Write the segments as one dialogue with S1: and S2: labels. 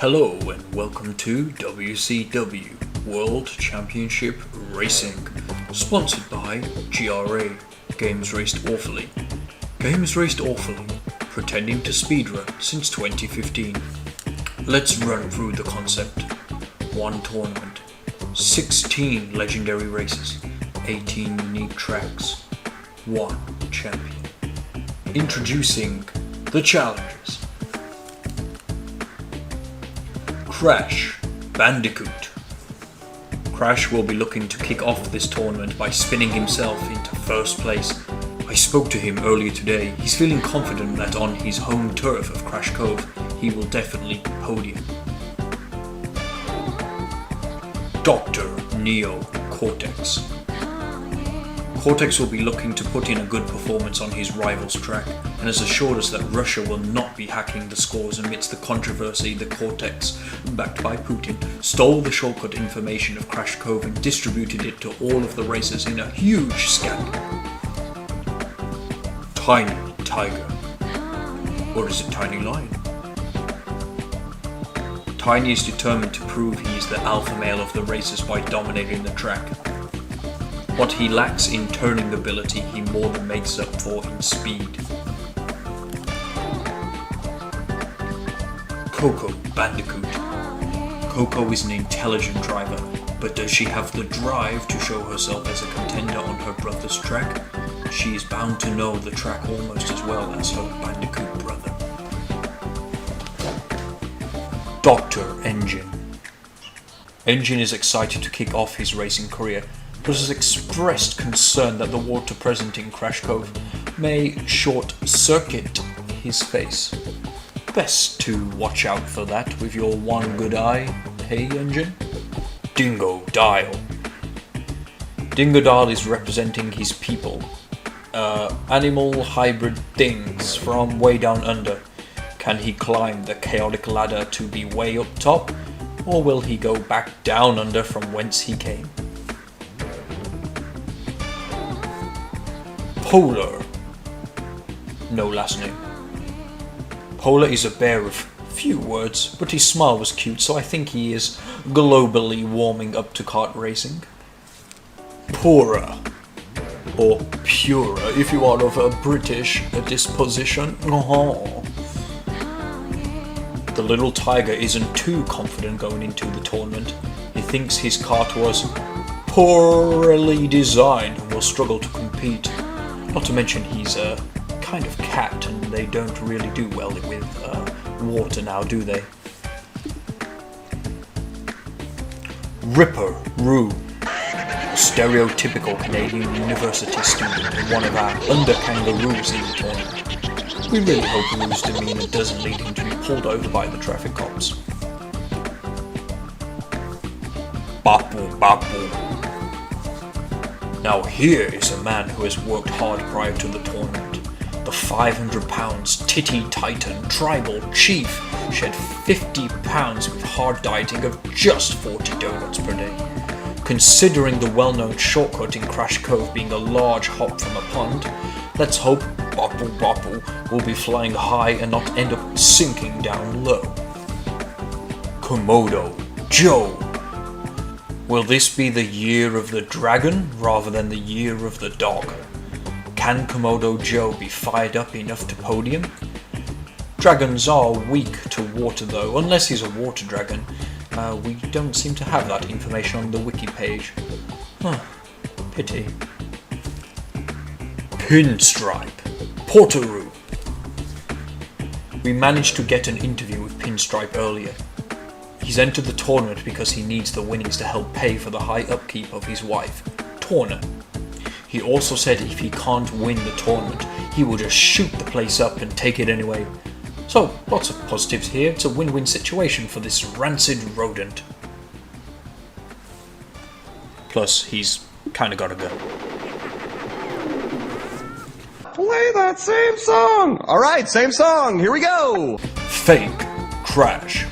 S1: Hello and welcome to WCW World Championship Racing, sponsored by GRA, Games Raced Awfully. Games Raced Awfully, pretending to speedrun since 2015. Let's run through the concept. 1 tournament, 16 legendary races, 18 unique tracks, 1 champion. Introducing the challengers. Crash Bandicoot. Crash will be looking to kick off this tournament by spinning himself into first place. I spoke to him earlier today. He's feeling confident that on his home turf of Crash Cove, he will definitely podium. Dr. Neo Cortex. Cortex will be looking to put in a good performance on his rival's track, and has assured us that Russia will not be hacking the scores amidst the controversy that Cortex, backed by Putin, stole the shortcut information of Crash Cove and distributed it to all of the racers in a huge scandal. Tiny Tiger. Or is it Tiny Lion? Tiny is determined to prove he is the alpha male of the racers by dominating the track. What he lacks in turning ability, he more than makes up for in speed. Coco Bandicoot. Coco is an intelligent driver, but does she have the drive to show herself as a contender on her brother's track? She is bound to know the track almost as well as her Bandicoot brother. Dr. Engine. Engine is excited to kick off his racing career, but has expressed concern that the water present in Crash Cove may short-circuit his face. Best to watch out for that with your one good eye, hey Engine? Dingo Dial. Dingo Dial is representing his people. Animal hybrid things from way down under. Can he climb the chaotic ladder to be way up top, or will he go back down under from whence he came? Polar. No last name. Polar is a bear of few words, but his smile was cute, so I think he is globally warming up to kart racing. Pura. Or Pura, if you are of a British disposition. The little tiger isn't too confident going into the tournament. He thinks his kart was poorly designed and will struggle to compete. Not to mention he's a kind of cat and they don't really do well with water now, do they? Ripper Roo. A stereotypical Canadian university student and one of our under-kangaroos in the tournament. We really hope Roo's demeanour doesn't lead him to be pulled over by the traffic cops. Bapu Bapu. Now here is a man who has worked hard prior to the tournament. The 500 pounds titty titan tribal chief shed 50 pounds with hard dieting of just 40 donuts per day. Considering the well-known shortcut in Crash Cove being a large hop from a pond, let's hope Bapu Bapu will be flying high and not end up sinking down low. Komodo Joe. Will this be the year of the dragon rather than the year of the dog? Can Komodo Joe be fired up enough to podium? Dragons are weak to water though, unless he's a water dragon. We don't seem to have that information on the wiki page. Huh, pity. Pinstripe. Portaroo. We managed to get an interview with Pinstripe earlier. He's entered the tournament because he needs the winnings to help pay for the high upkeep of his wife, Torna. He also said if he can't win the tournament, he will just shoot the place up and take it anyway. So, lots of positives here. It's a win-win situation for this rancid rodent. Plus, he's kinda gotta go.
S2: Play that same song! Alright, same song, here we go!
S1: Fake Crash.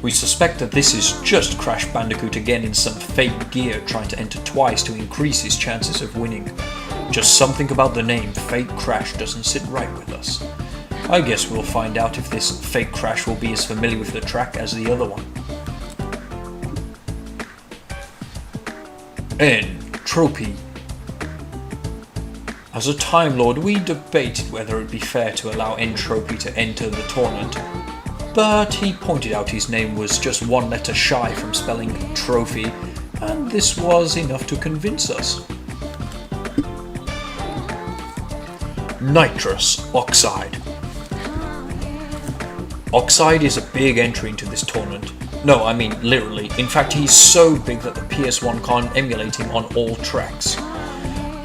S1: We suspect that this is just Crash Bandicoot again in some fake gear trying to enter twice to increase his chances of winning. Just something about the name Fake Crash doesn't sit right with us. I guess we'll find out if this fake crash will be as familiar with the track as the other one. Entropy. As a Time Lord, we debated whether it would be fair to allow Entropy to enter the tournament, but he pointed out his name was just one letter shy from spelling trophy, and this was enough to convince us. Nitrous Oxide. Oxide is a big entry into this tournament. No, I mean literally. In fact, he's so big that the PS1 can't emulate him on all tracks.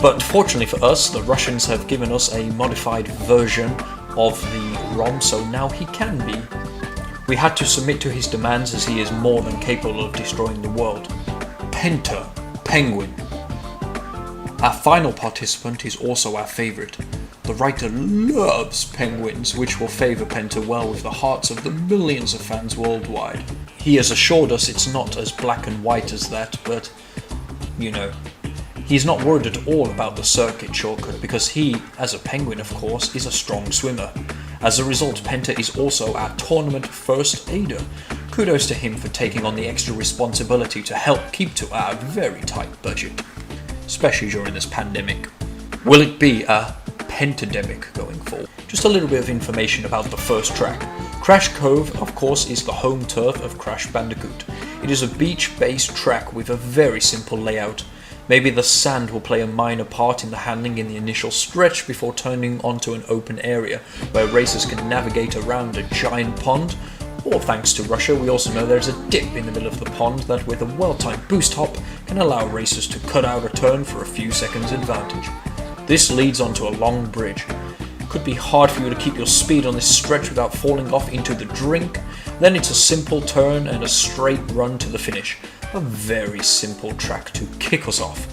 S1: But fortunately for us, the Russians have given us a modified version of the ROM, so now he can be. We had to submit to his demands as he is more than capable of destroying the world. Penta, Penguin. Our final participant is also our favourite. The writer loves penguins, which will favour Penta well with the hearts of the millions of fans worldwide. He has assured us it's not as black and white as that, but, you know, he's not worried at all about the circuit shortcut because he, as a penguin of course, is a strong swimmer. As a result, Penta is also our tournament first aider. Kudos to him for taking on the extra responsibility to help keep to our very tight budget, especially during this pandemic. Will it be a pentademic going forward? Just a little bit of information about the first track. Crash Cove, of course, is the home turf of Crash Bandicoot. It is a beach-based track with a very simple layout. Maybe the sand will play a minor part in the handling in the initial stretch before turning onto an open area where racers can navigate around a giant pond, or thanks to Russia we also know there's a dip in the middle of the pond that with a well-timed boost hop can allow racers to cut out a turn for a few seconds advantage. This leads onto a long bridge. It could be hard for you to keep your speed on this stretch without falling off into the drink. Then it's a simple turn and a straight run to the finish. A very simple track to kick us off.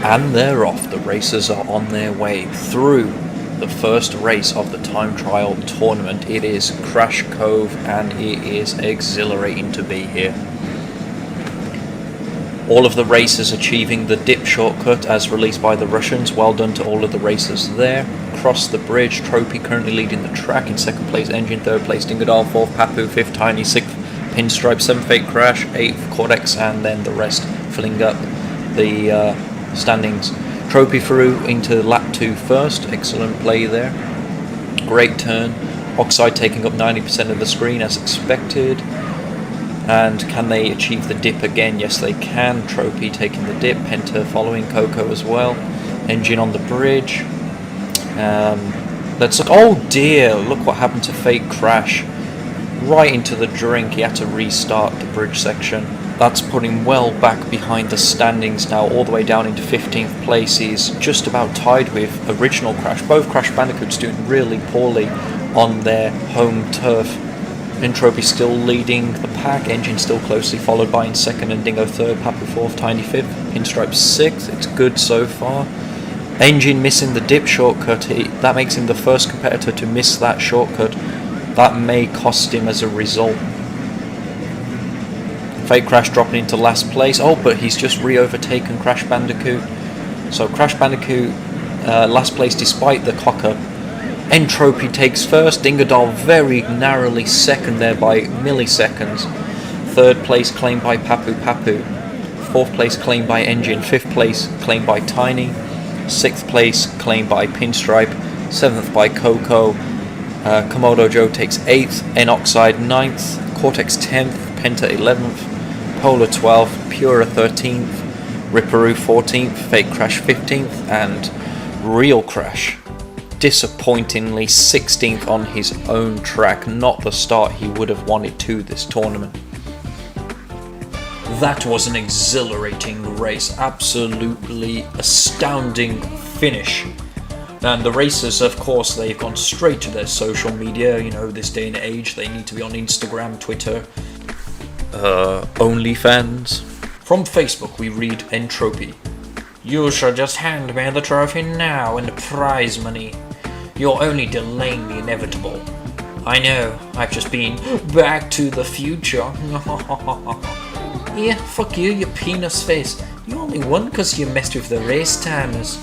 S1: And they're off. The racers are on their way through the first race of the time trial tournament. It is Crash Cove and it is exhilarating to be here. All of the racers achieving the dip shortcut as released by the Russians. Well done to all of the racers there. Across the bridge, Tropy currently leading the track. In second place, Engine. Third place, Dingodal. Fourth, Papu. Fifth, Tiny. Sixth, Pinstripe. Seventh, Fake Crash. Eighth, Cortex. And then the rest filling up the standings. Tropy through into lap 2 first. Excellent play there. Great turn. Oxide taking up 90% of the screen as expected. And can they achieve the dip again? Yes, they can. Tropy taking the dip. Penta following. Coco as well. Engine on the bridge. Let's look. Oh dear! Look what happened to Fake Crash. Right into the drink. He had to restart the bridge section. That's putting well back behind the standings now, all the way down into 15th place. He's just about tied with original Crash. Both Crash Bandicoots doing really poorly on their home turf. Entropy still leading the pack, Engine still closely followed by in second and Dingo third, Papu fourth, Tiny fifth, Pinstripe sixth. It's good so far. Engine missing the dip shortcut, that makes him the first competitor to miss that shortcut. That may cost him as a result. Fake Crash dropping into last place. Oh, but he's just re-overtaken Crash Bandicoot. So Crash Bandicoot last place despite the cock-up. Entropy takes first, Dingodal very narrowly second there by milliseconds. Third place claimed by Papu Papu. Fourth place claimed by Engine. Fifth place claimed by Tiny. Sixth place claimed by Pinstripe. Seventh by Coco. Komodo Joe takes 8th. Enoxide 9th. Cortex 10th. Penta 11th. Polar 12th. Pura 13th. Ripperoo 14th. Fake Crash 15th. And Real Crash disappointingly 16th on his own track. Not the start he would have wanted to this tournament. That was an exhilarating race, absolutely astounding finish. And the racers, of course, they've gone straight to their social media. You know, this day and age, they need to be on Instagram, Twitter, OnlyFans. From Facebook, we read Entropy. You shall just hand me the trophy now and the prize money. You're only delaying the inevitable. I know, I've just been back to the future. Here, fuck you, you penis face. You only won because you messed with the race timers.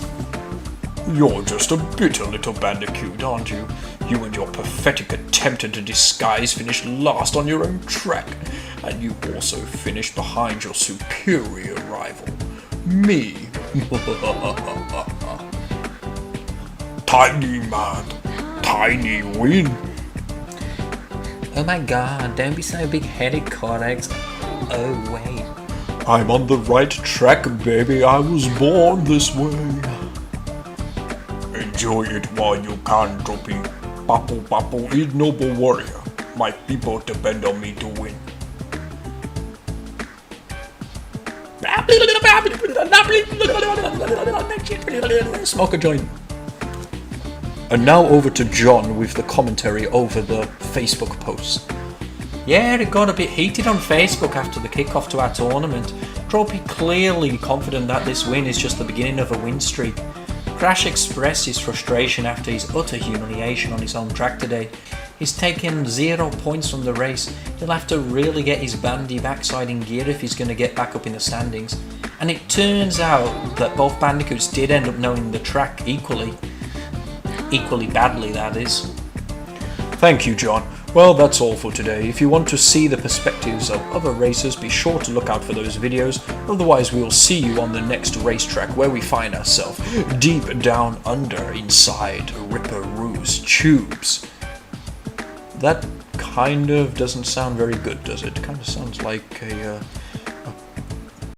S3: You're just a bitter little bandicoot, aren't you? You and your pathetic attempt at a disguise finished last on your own track, and you also finished behind your superior rival, me. Tiny man, tiny win.
S1: Oh my god, don't be so big-headed, Codex. Oh wait.
S3: I'm on the right track, baby. I was born this way. Enjoy it while you can, Droppy. Papu Papu is noble warrior. My people depend on me to win.
S1: Smoke a joint. And now over to John with the commentary over the Facebook post. Yeah, it got a bit heated on Facebook after the kickoff to our tournament. Tropy clearly confident that this win is just the beginning of a win streak. Crash expressed his frustration after his utter humiliation on his home track today. He's taken 0 points from the race. He'll have to really get his bandy backside in gear if he's going to get back up in the standings. And it turns out that both Bandicoots did end up knowing the track equally badly, that is.
S3: Thank you, John. Well, that's all for today. If you want to see the perspectives of other racers, be sure to look out for those videos. Otherwise, we'll see you on the next racetrack where we find ourselves deep down under inside Ripperoo's tubes. That kind of doesn't sound very good, does it? Kind of sounds like a